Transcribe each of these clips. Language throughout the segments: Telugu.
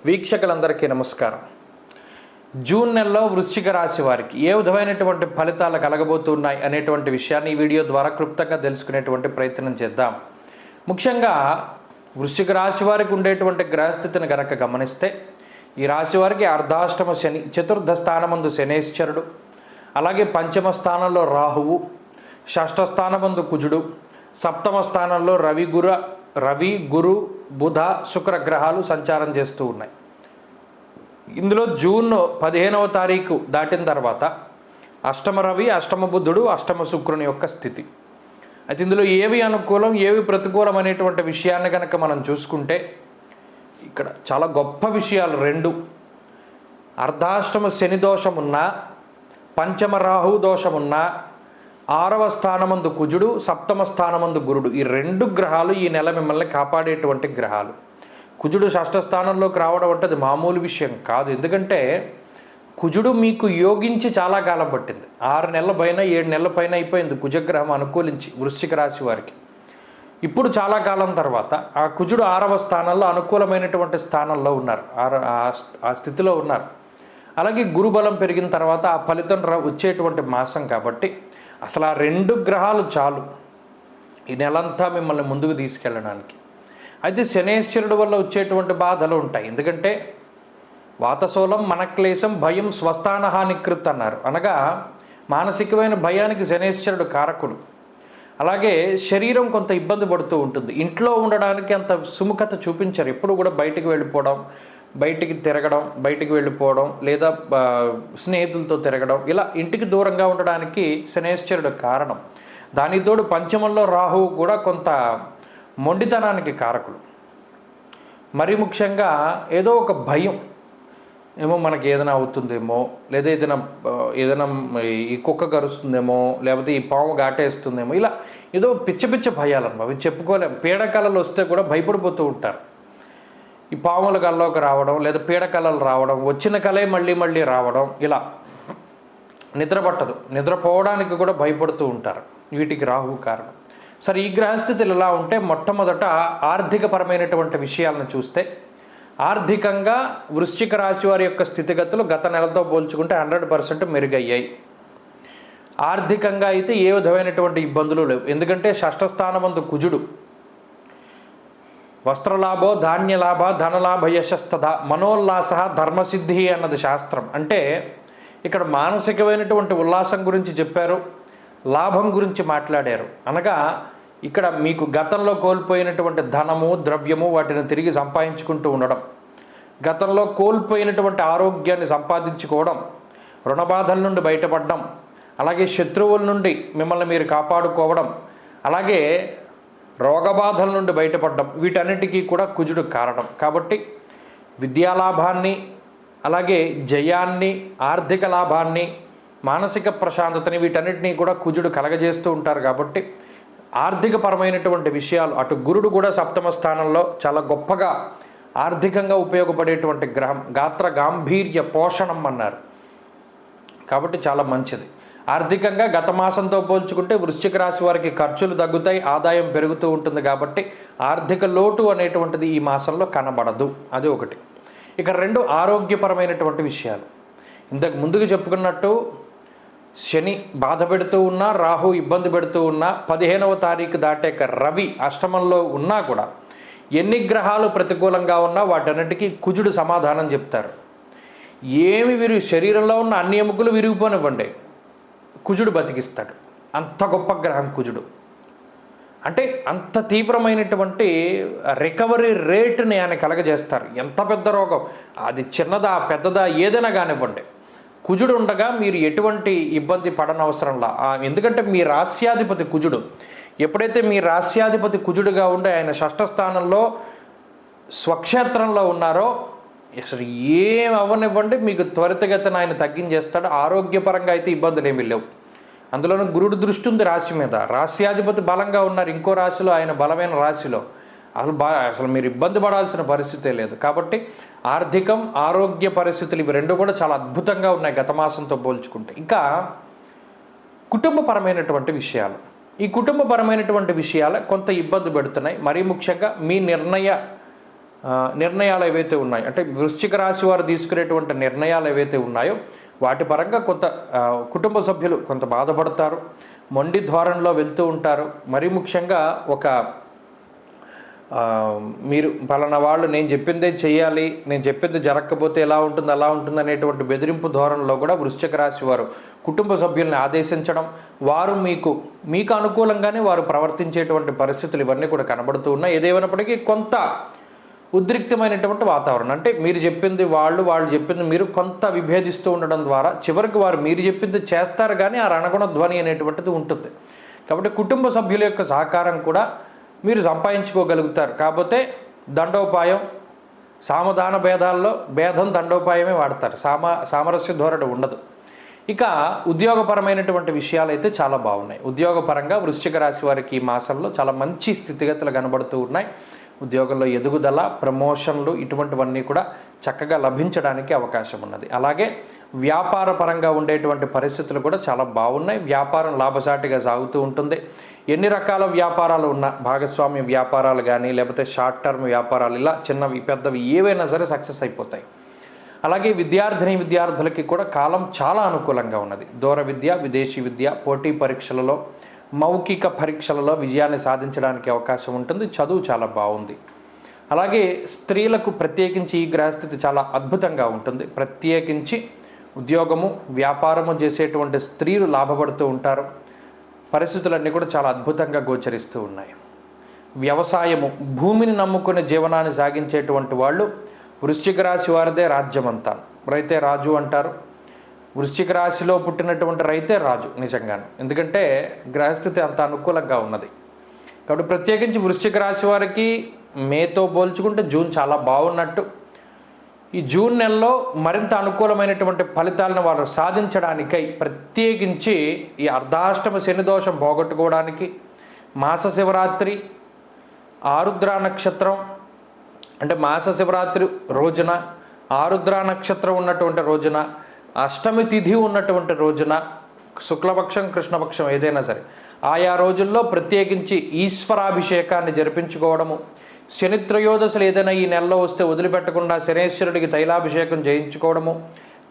వీక్షకులందరికీ నమస్కారం. జూన్ నెలలో వృశ్చిక రాశి వారికి ఏ విధమైనటువంటి ఫలితాలు కలగబోతున్నాయి అనేటువంటి విషయాన్ని ఈ వీడియో ద్వారా క్లుప్తంగా తెలుసుకునేటువంటి ప్రయత్నం చేద్దాం. ముఖ్యంగా వృశ్చిక రాశి వారికి ఉండేటువంటి గ్రహస్థితిని గనక గమనిస్తే ఈ రాశి వారికి అర్ధాష్టమ శని, చతుర్థ స్థానమందు శనేశ్వరుడు, అలాగే పంచమ స్థానంలో రాహువు, షష్ఠ స్థానమందు కుజుడు, సప్తమ స్థానంలో రవి గురు బుధ శుక్ర గ్రహాలు సంచారం చేస్తూ ఉన్నాయి. ఇందులో జూన్ 15వ తారీఖు దాటిన తర్వాత అష్టమ రవి, అష్టమ బుధుడు, అష్టమ శుక్రుని యొక్క స్థితి. అయితే ఇందులో ఏవి అనుకూలం ఏవి ప్రతికూలం అనేటువంటి విషయాన్ని కనుక మనం చూసుకుంటే ఇక్కడ చాలా గొప్ప విషయాలు రెండు. అర్ధాష్టమ శని దోషమున్నా, పంచమ రాహు దోషమున్నా, 6వ స్థానమందు కుజుడు, సప్తమ స్థానమందు గురుడు, ఈ రెండు గ్రహాలు ఈ నెల మిమ్మల్ని కాపాడేటువంటి గ్రహాలు. కుజుడు షష్ఠ స్థానంలోకి రావడం అంటే అది మామూలు విషయం కాదు. ఎందుకంటే కుజుడు మీకు యోగించి చాలా కాలం పట్టింది. 6 నెలల పైన 7 నెలల పైన అయిపోయింది కుజగ్రహం అనుకూలించి వృశ్చిక రాశి వారికి. ఇప్పుడు చాలా కాలం తర్వాత ఆ కుజుడు 6వ స్థానంలో అనుకూలమైనటువంటి స్థానంలో ఉన్నారు, ఆ స్థితిలో ఉన్నారు. అలాగే గురుబలం పెరిగిన తర్వాత ఆ ఫలితం వచ్చేటువంటి మాసం కాబట్టి అసలు ఆ రెండు గ్రహాలు చాలు ఈ నెలంతా మిమ్మల్ని ముందుకు తీసుకెళ్ళడానికి. అయితే శనేశ్వరుడు వల్ల వచ్చేటువంటి బాధలు ఉంటాయి. ఎందుకంటే వాతశూలం మనక్లేశం భయం స్వస్థానహానికృత్ అన్నారు. అనగా మానసికమైన భయానికి శనేశ్వరుడు కారకుడు. అలాగే శరీరం కొంత ఇబ్బంది పడుతూ ఉంటుంది. ఇంట్లో ఉండడానికి అంత సుముఖత చూపించరు. ఎప్పుడు కూడా బయటికి వెళ్ళిపోవడం, బయటికి తిరగడం, బయటికి వెళ్ళిపోవడం, లేదా స్నేహితులతో తిరగడం, ఇలా ఇంటికి దూరంగా ఉండడానికి శనేశ్వరుడు కారణం. దానితోడు పంచమంలో రాహువు కూడా కొంత మొండితనానికి కారకుడు. మరి ముఖ్యంగా ఏదో ఒక భయం, ఏమో మనకి ఏదైనా అవుతుందేమో, లేదా ఏదైనా ఈ కుక్క కరుస్తుందేమో, లేకపోతే ఈ పాము ఘాటేస్తుందేమో, ఇలా ఏదో పిచ్చ పిచ్చ భయాలన్నమాట. అవి చెప్పుకోలేము. పీడకలలు వస్తే కూడా భయపడిపోతూ ఉంటారు. ఈ పాముల కల్లోకి రావడం, లేదా పీడకలలు రావడం, వచ్చిన కలే మళ్ళీ మళ్ళీ రావడం, ఇలా నిద్ర పట్టదు, నిద్రపోవడానికి కూడా భయపడుతూ ఉంటారు. వీటికి రాహువు కారణం. సరే, ఈ గ్రహస్థితులు ఎలా ఉంటే మొట్టమొదట ఆర్థికపరమైనటువంటి విషయాలను చూస్తే ఆర్థికంగా వృశ్చిక రాశి వారి యొక్క స్థితిగతులు గత నెలతో పోల్చుకుంటే 100% మెరుగయ్యాయి. ఆర్థికంగా అయితే ఏ విధమైనటువంటి ఇబ్బందులు లేవు. ఎందుకంటే షష్ఠ స్థానమందు కుజుడు, వస్త్రలాభో ధాన్యలాభ ధనలాభ యశస్తథ మనోల్లాస ధర్మసిద్ధి అన్నది శాస్త్రం. అంటే ఇక్కడ మానసికమైనటువంటి ఉల్లాసం గురించి చెప్పారు, లాభం గురించి మాట్లాడారు. అనగా ఇక్కడ మీకు గతంలో కోల్పోయినటువంటి ధనము ద్రవ్యము వాటిని తిరిగి సంపాదించుకుంటూ ఉండడం, గతంలో కోల్పోయినటువంటి ఆరోగ్యాన్ని సంపాదించుకోవడం, రుణబాధల నుండి బయటపడడం, అలాగే శత్రువుల నుండి మిమ్మల్ని మీరు కాపాడుకోవడం, అలాగే రోగబాధల నుండి బయటపడడం, వీటన్నిటికీ కూడా కుజుడు కారణం. కాబట్టి విద్యాలాభాన్ని, అలాగే జయాన్ని, ఆర్థిక లాభాన్ని, మానసిక ప్రశాంతతని, వీటన్నిటినీ కూడా కుజుడు కలగజేస్తూ ఉంటారు. కాబట్టి ఆర్థికపరమైనటువంటి విషయాలు, అటు గురుడు కూడా సప్తమ స్థానంలో చాలా గొప్పగా ఆర్థికంగా ఉపయోగపడేటువంటి గ్రహం. గాత్ర గాంభీర్య పోషణం అన్నారు. కాబట్టి చాలా మంచిది. ఆర్థికంగా గత మాసంతో పోల్చుకుంటే వృశ్చిక రాశి వారికి ఖర్చులు తగ్గుతాయి, ఆదాయం పెరుగుతూ ఉంటుంది. కాబట్టి ఆర్థిక లోటు అనేటువంటిది ఈ మాసంలో కనబడదు. అది ఒకటి. ఇక రెండు, ఆరోగ్యపరమైనటువంటి విషయాలు. ఇంతకు ముందుకు చెప్పుకున్నట్టు శని బాధ పెడుతూ ఉన్నా, రాహు ఇబ్బంది పెడుతూ ఉన్నా, 15వ తారీఖు దాటాక రవి అష్టమంలో ఉన్నా కూడా ఎన్ని గ్రహాలు ప్రతికూలంగా ఉన్నా వాటన్నిటికీ కుజుడు సమాధానం చెప్తారు. ఏమి శరీరంలో ఉన్న అన్ని ఎముకలు విరిగిపోనివ్వండి, కుజుడు బతికిస్తాడు. అంత గొప్ప గ్రహం కుజుడు. అంటే అంత తీవ్రమైనటువంటి రికవరీ రేటుని ఆయన కలగజేస్తారు. ఎంత పెద్ద రోగం, అది చిన్నదా పెద్దదా ఏదైనా కానివ్వండి, కుజుడు ఉండగా మీరు ఎటువంటి ఇబ్బంది పడనవసరంలా. ఎందుకంటే మీ రాస్యాధిపతి కుజుడు. ఎప్పుడైతే మీ రాస్యాధిపతి కుజుడుగా ఉండే ఆయన షష్ఠ స్థానంలో స్వక్షేత్రంలో ఉన్నారో అసలు ఏం అవ్వనివ్వండి, మీకు త్వరితగతిన ఆయన తగ్గించేస్తాడు. ఆరోగ్యపరంగా అయితే ఇబ్బందులు ఏమీ లేవు. అందులోనూ గురుడు దృష్టి ఉంది రాశి మీద. రాశ్యాధిపతి బలంగా ఉన్నారు ఇంకో రాశిలో, ఆయన బలమైన రాశిలో. అసలు మీరు ఇబ్బంది పడాల్సిన పరిస్థితే లేదు. కాబట్టి ఆర్థికం, ఆరోగ్య పరిస్థితులు ఇవి రెండు కూడా చాలా అద్భుతంగా ఉన్నాయి గత మాసంతో పోల్చుకుంటే. ఇంకా కుటుంబపరమైనటువంటి విషయాలు, ఈ కుటుంబపరమైనటువంటి విషయాలు కొంత ఇబ్బంది పెడుతున్నాయి. మరీ ముఖ్యంగా మీ నిర్ణయ నిర్ణయాలు ఏవైతే ఉన్నాయో, అంటే వృశ్చిక రాశి వారు తీసుకునేటువంటి నిర్ణయాలు ఏవైతే ఉన్నాయో వాటి పరంగా కొంత కుటుంబ సభ్యులు కొంత బాధపడతారు, మొండి ధోరణిలో వెళ్తూ ఉంటారు. మరీ ముఖ్యంగా ఒక మీరు పలానా వాళ్ళు నేను చెప్పిందే చెయ్యాలి, నేను చెప్పింది జరగకపోతే ఎలా ఉంటుంది అలా ఉంటుంది అనేటువంటి బెదిరింపు ధోరణిలో కూడా వృశ్చిక రాశి వారు కుటుంబ సభ్యుల్ని ఆదేశించడం, వారు మీకు అనుకూలంగానే వారు ప్రవర్తించేటువంటి పరిస్థితులు ఇవన్నీ కూడా కనబడుతూ ఉన్నాయి. ఏదేమైనప్పటికీ కొంత ఉద్రిక్తమైనటువంటి వాతావరణం, అంటే మీరు చెప్పింది వాళ్ళు చెప్పింది మీరు కొంత విభేదిస్తూ ఉండడం ద్వారా చివరికి వారు మీరు చెప్పింది చేస్తారు కానీ ఆ రణగుణ ధ్వని అనేటువంటిది ఉంటుంది. కాబట్టి కుటుంబ సభ్యుల యొక్క సహకారం కూడా మీరు సంపాదించుకోగలుగుతారు. కాకపోతే దండోపాయం, సామధాన భేదాల్లో భేదం దండోపాయమే వాడతారు, సామరస్య ధోరణి ఉండదు. ఇక ఉద్యోగపరమైనటువంటి విషయాలు అయితే చాలా బాగున్నాయి. ఉద్యోగపరంగా వృశ్చిక రాశి వారికి ఈ మాసంలో చాలా మంచి స్థితిగతులు కనబడుతూ ఉన్నాయి. ఉద్యోగంలో ఎదుగుదల, ప్రమోషన్లు ఇటువంటివన్నీ కూడా చక్కగా లభించడానికి అవకాశం ఉన్నది. అలాగే వ్యాపార పరంగా ఉండేటువంటి పరిస్థితులు కూడా చాలా బాగున్నాయి. వ్యాపారం లాభసాటిగా సాగుతూ ఉంటుంది. ఎన్ని రకాల వ్యాపారాలు ఉన్నా, భాగస్వామ్య వ్యాపారాలు కానీ లేకపోతే షార్ట్ టర్మ్ వ్యాపారాలు, ఇలా చిన్నవి పెద్దవి ఏవైనా సరే సక్సెస్ అయిపోతాయి. అలాగే విద్యార్థులకి కూడా కాలం చాలా అనుకూలంగా ఉన్నది. దూర విద్య, విదేశీ విద్య, పోటీ పరీక్షలలో, మౌఖిక పరీక్షలలో విజయాన్ని సాధించడానికి అవకాశం ఉంటుంది. చదువు చాలా బాగుంది. అలాగే స్త్రీలకు ప్రత్యేకించి ఈ గ్రహస్థితి చాలా అద్భుతంగా ఉంటుంది. ప్రత్యేకించి ఉద్యోగము, వ్యాపారము చేసేటువంటి స్త్రీలు లాభపడుతూ ఉంటారు. పరిస్థితులన్నీ కూడా చాలా అద్భుతంగా గోచరిస్తూ ఉన్నాయి. వ్యవసాయము, భూమిని నమ్ముకునే జీవనాన్ని సాగించేటువంటి వాళ్ళు వృశ్చిక రాశి వారిదే రాజ్యం అంటారు. రైతే రాజు అంటారు. వృశ్చిక రాశిలో పుట్టినటువంటి రైతే రాజు నిజంగానే, ఎందుకంటే గ్రహస్థితి అంత అనుకూలంగా ఉన్నది. కాబట్టి ప్రత్యేకించి వృశ్చిక రాశి వారికి మేతో పోల్చుకుంటే జూన్ చాలా బాగున్నట్టు. ఈ జూన్ నెలలో మరింత అనుకూలమైనటువంటి ఫలితాలను వారు సాధించడానికై ప్రత్యేకించి ఈ అర్ధాష్టమ శని దోషం పోగొట్టుకోవడానికి మాస శివరాత్రి, ఆరుద్ర నక్షత్రం, అంటే మాస శివరాత్రి రోజున, ఆరుద్ర నక్షత్రం ఉన్నటువంటి రోజున, అష్టమి తిథి ఉన్నటువంటి రోజున, శుక్లపక్షం కృష్ణపక్షం ఏదైనా సరే ఆయా రోజుల్లో ప్రత్యేకించి ఈశ్వరాభిషేకాన్ని జరిపించుకోవడము, శని త్రయోదశులు ఏదైనా ఈ నెలలో వస్తే వదిలిపెట్టకుండా శనేశ్వరుడికి తైలాభిషేకం చేయించుకోవడము,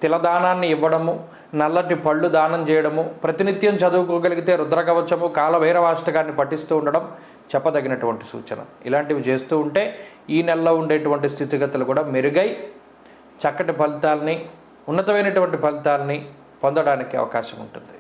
తిలదానాన్ని ఇవ్వడము, నల్లటి పళ్ళు దానం చేయడము, ప్రతినిత్యం చదువుకోగలిగితే రుద్రకవచము, కాలభైరవాష్టకాన్ని పఠిస్తూ ఉండడం చెప్పదగినటువంటి సూచన. ఇలాంటివి చేస్తూ ఉంటే ఈ నెలలో ఉండేటువంటి స్థితిగతులు కూడా మెరుగై చక్కటి ఫలితాలని, ఉన్నతమైనటువంటి ఫలితాలని పొందడానికి అవకాశం ఉంటుంది.